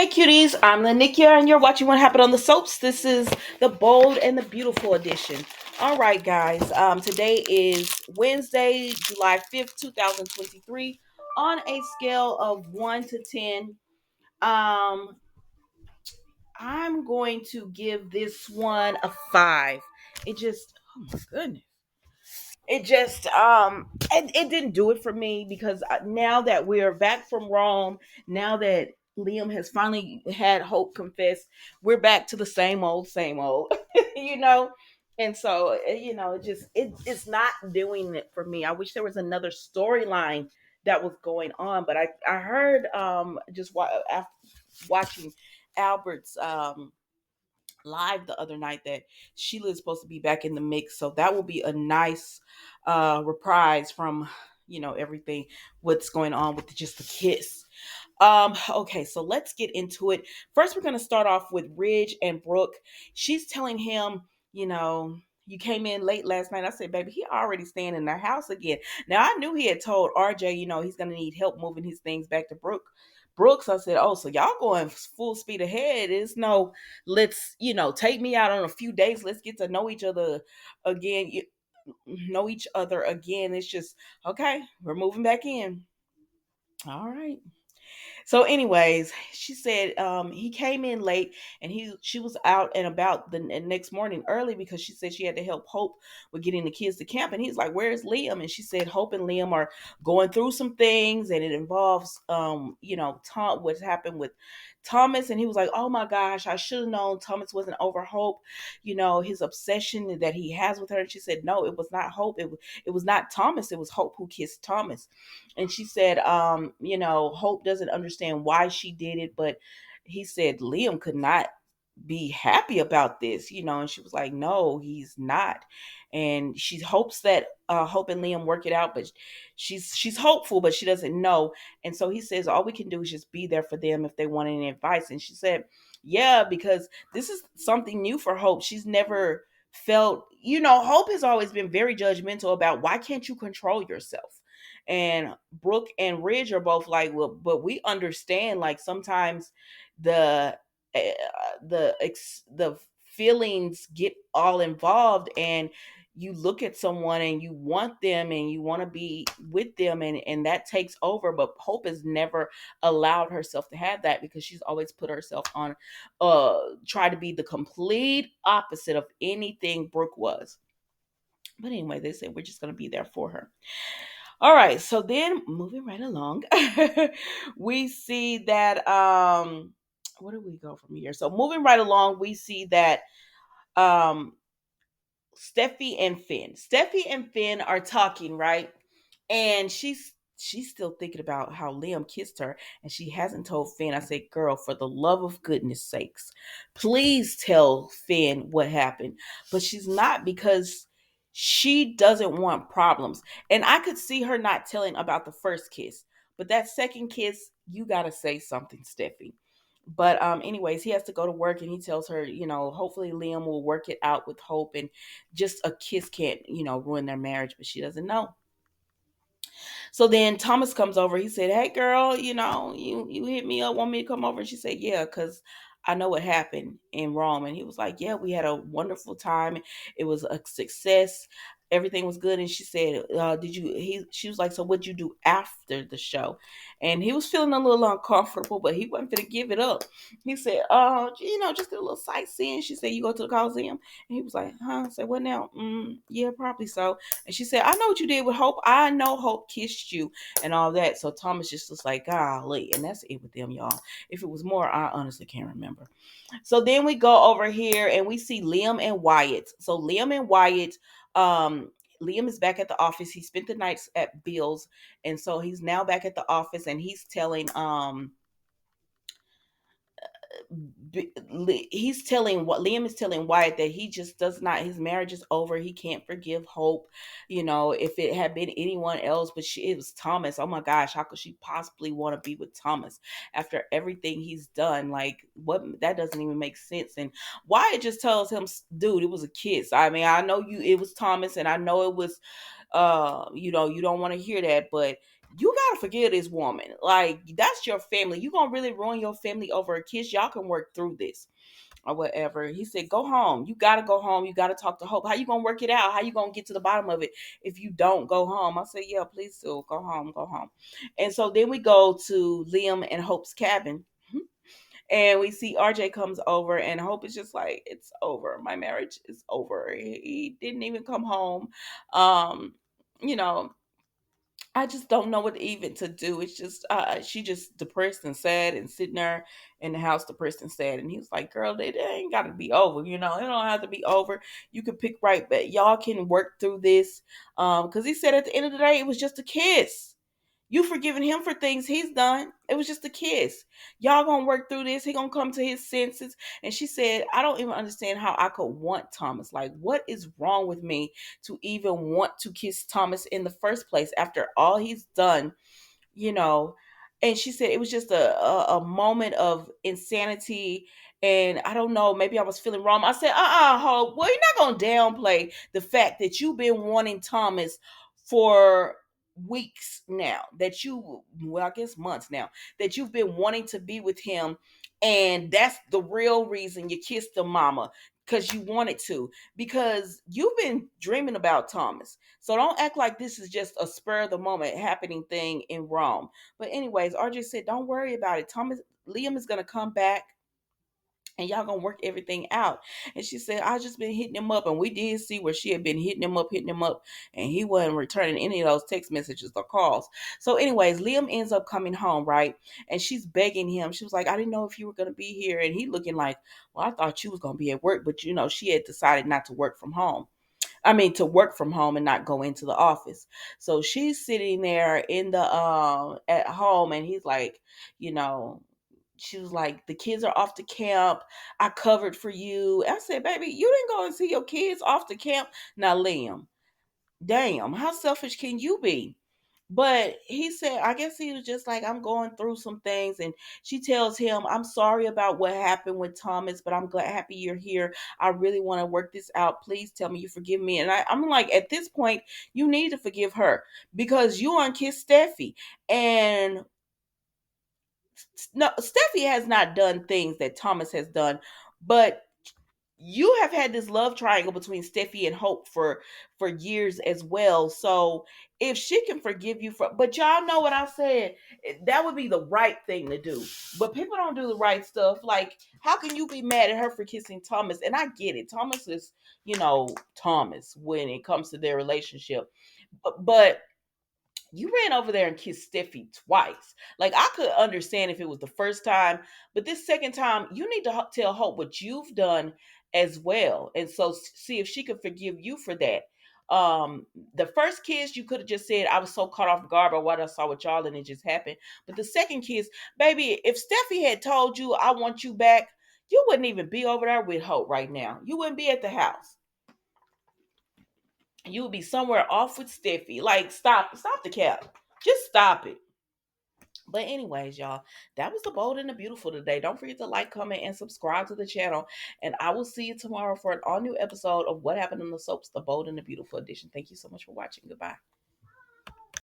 Hey cuties, I'm Lanikia and you're watching What Happened on the Soaps. This is the Bold and the Beautiful edition. All right, guys. Today is Wednesday, July 5th, 2023. On a scale of 1 to 10, um, I'm going to give this one a 5. Oh my goodness. It didn't do it for me because now that we're back from Rome, now that Liam has finally had Hope confess, we're back to the same old, you know. And so it's not doing it for me. I wish there was another storyline that was going on, but I heard after watching Albert's live the other night that Sheila is supposed to be back in the mix. So that will be a nice reprise from everything what's going on with just the kiss. Okay, so let's get into it. First, we're gonna start off with Ridge and Brooke. She's telling him, you came in late last night. I said, baby, he already staying in their house again. Now I knew he had told RJ, he's gonna need help moving his things back to Brooks. I said, oh, so y'all going full speed ahead. It's no, let's, take me out on a few days. Let's get to know each other again. Know each other again. It's just, okay, we're moving back in. All right. So, anyways, she said he came in late, and she was out and about the next morning early because she said she had to help Hope with getting the kids to camp. And he's like, "Where's Liam?" And she said Hope and Liam are going through some things, and it involves Tom, what's happened with Thomas. And he was like, "Oh my gosh, I should have known Thomas wasn't over Hope, his obsession that he has with her." And she said, "No, it was not Hope. It was not Thomas. It was Hope who kissed Thomas." And she said, Hope doesn't understand why she did it, but he said Liam could not be happy about this, and she was like, no, he's not. And she hopes that Hope and Liam work it out, but she's hopeful, but she doesn't know. And so he says all we can do is just be there for them if they want any advice. And she said, yeah, because this is something new for Hope. She's never felt, Hope has always been very judgmental about why can't you control yourself. And Brooke and Ridge are both like, well, but we understand, like, sometimes the uh, the feelings get all involved, and you look at someone and you want them and you want to be with them, and that takes over. But Hope has never allowed herself to have that because she's always put herself on try to be the complete opposite of anything Brooke was. But anyway, they said we're just going to be there for her. All right, so then moving right along, we see that where do we go from here? So moving right along, we see that um Steffi and Finn are talking, right? And she's still thinking about how Liam kissed her, and she hasn't told Finn. I said, girl, for the love of goodness sakes, please tell Finn what happened. But she's not, because she doesn't want problems. And I could see her not telling about the first kiss, but that second kiss, you gotta say something, Steffi. But anyways, he has to go to work, and he tells her, hopefully Liam will work it out with Hope, and just a kiss can't, ruin their marriage. But she doesn't know. So then Thomas comes over. He said, "Hey, girl, you hit me up, want me to come over?" And she said, "Yeah, because I know what happened in Rome." And he was like, "Yeah, we had a wonderful time. It was a success. Everything was good." And she said, "Did you?" She was like, "So what'd you do after the show?" And he was feeling a little uncomfortable, but he wasn't going to give it up. He said, just did a little sightseeing." She said, "You go to the Coliseum?" And he was like, "Huh?" I said, "What now?" Yeah, probably so." And she said, "I know what you did with Hope. I know Hope kissed you and all that." So Thomas just was like, golly. And that's it with them, y'all. If it was more, I honestly can't remember. So then we go over here and we see Liam and Wyatt. So Liam and Wyatt, Liam is back at the office. He spent the nights at Bill's. And so he's now back at the office, and he's telling he's telling what Liam is telling Wyatt that he just does not, his marriage is over. He can't forgive Hope. If it had been anyone else, but it was Thomas. Oh my gosh, how could she possibly want to be with Thomas after everything he's done? Like, what? That doesn't even make sense. And Wyatt just tells him, dude, it was a kiss. I mean, I know it was Thomas, and I know it was you don't want to hear that, but You gotta forgive this woman. Like, that's your family. You gonna really ruin your family over a kiss? Y'all can work through this or whatever. He said, go home. You gotta go home. You gotta talk to Hope. How you gonna work it out? How you gonna get to the bottom of it if you don't go home? I said, yeah, please do. Go home, go home. And so then we go to Liam and Hope's cabin. And we see RJ comes over, and Hope is just like, it's over. My marriage is over. He didn't even come home. Um, you know, I just don't know what even to do. It's just she just depressed and sad and sitting there in the house depressed and sad. And he was like, "Girl, they ain't got to be over. You know, it don't have to be over. You can pick right back. Y'all can work through this." Because he said at the end of the day, it was just a kiss. You forgiving him for things he's done. It was just a kiss. Y'all gonna work through this. He gonna come to his senses. And she said, I don't even understand how I could want Thomas. Like, what is wrong with me to even want to kiss Thomas in the first place after all he's done, you know? And she said it was just a moment of insanity. And I don't know, maybe I was feeling wrong. I said, Hope, well, you're not gonna downplay the fact that you've been wanting Thomas for weeks now, that you, well, I guess months now, that you've been wanting to be with him. And that's the real reason you kissed the mama, because you wanted to, because you've been dreaming about Thomas. So don't act like this is just a spur of the moment happening thing in Rome. But anyways, RJ said, don't worry about it. Liam is gonna come back and y'all gonna work everything out. And she said, I just been hitting him up. And we did see where she had been hitting him up, and he wasn't returning any of those text messages or calls. So, anyways, Liam ends up coming home, right? And she's begging him. She was like, I didn't know if you were gonna be here. And he looking like, well, I thought you was gonna be at work, but she had decided not to work from home. I mean, to work from home and not go into the office. So she's sitting there in the at home, and he's like, you know, she was like, the kids are off to camp. I covered for you. I said, baby, you didn't go and see your kids off to camp. Now, Liam, damn, how selfish can you be? But he said, I guess he was just like, I'm going through some things. And she tells him, I'm sorry about what happened with Thomas, but I'm glad, happy you're here. I really want to work this out. Please tell me you forgive me. And I'm like, at this point, you need to forgive her because you unkissed Steffi. And no, Steffi has not done things that Thomas has done, but you have had this love triangle between Steffi and Hope for years as well. So if she can forgive you for, but y'all know what I said, that would be the right thing to do. But people don't do the right stuff. Like, how can you be mad at her for kissing Thomas? And I get it. Thomas is, Thomas when it comes to their relationship. But you ran over there and kissed Steffi twice. Like, I could understand if it was the first time, but this second time, you need to tell Hope what you've done as well, and so see if she could forgive you for that. The first kiss, you could have just said, "I was so caught off guard by what I saw with y'all, and it just happened." But the second kiss, baby, if Steffi had told you, "I want you back," you wouldn't even be over there with Hope right now. You wouldn't be at the house. You would be somewhere off with Steffi. Like, stop the cap. Just stop it. But anyways, y'all, that was the bold and the beautiful today. Don't forget to like, comment, and subscribe to the channel. And I will see you tomorrow for an all new episode of What Happened in the Soaps, the bold and the beautiful edition. Thank you so much for watching. Goodbye.